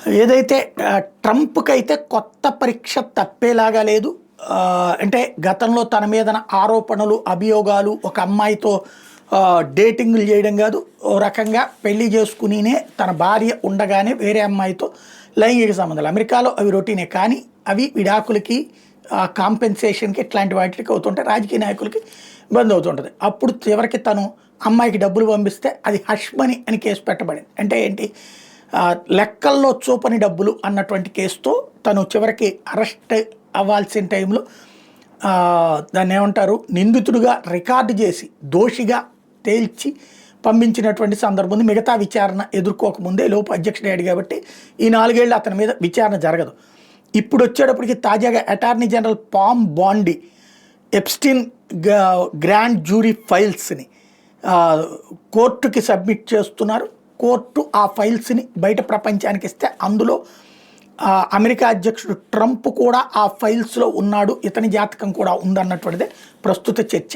ఏదైతే ట్రంప్‌కైతే కొత్త పరీక్ష తప్పేలాగా లేదు. అంటే గతంలో తన మీదన ఆరోపణలు, అభియోగాలు ఒక అమ్మాయితో డేటింగులు చేయడం కాదు. ఓ రకంగా పెళ్లి చేసుకునినే తన భార్య ఉండగానే వేరే అమ్మాయితో లైంగిక సంబంధాలు. అమెరికాలో అవి రొటీనే. కానీ అవి విడాకులకి, కాంపెన్సేషన్‌కి ఇట్లాంటి వాటికి అవుతుంటాయి. రాజకీయ నాయకులకి ఇబ్బంది అవుతుంటది. అప్పుడు చివరికి తను అమ్మాయికి డబ్బులు పంపిస్తే అది హష్ మనీ అని కేసు పెట్టబడింది. అంటే ఏంటి? లెక్కల్లో చూపని డబ్బులు అన్నటువంటి కేసుతో తను చివరికి అరెస్ట్ అవ్వాల్సిన టైంలో దాన్ని ఏమంటారు, నిందితుడిగా రికార్డు చేసి దోషిగా తేల్చి పంపించినటువంటి సందర్భం ఉంది. మిగతా విచారణ ఎదుర్కోకముందే లోపు అధ్యక్షుడు అయ్యాడు కాబట్టి ఈ 4 ఏళ్ళు అతని మీద విచారణ జరగదు. ఇప్పుడు వచ్చేటప్పటికి తాజాగా అటార్నీ జనరల్ పామ్ బాండి ఎప్స్టీన్ గ్రాండ్ జ్యూరీ ఫైల్స్ని కోర్టుకి సబ్మిట్ చేస్తున్నారు. కోర్టు ఆ ఫైల్స్ని బయట ప్రపంచానికి ఇస్తే అందులో అమెరికా అధ్యక్షుడు ట్రంప్ కూడా ఆ ఫైల్స్లో ఉన్నాడు, ఇతని జాతకం కూడా ఉందన్నటువంటిదే ప్రస్తుత చర్చ.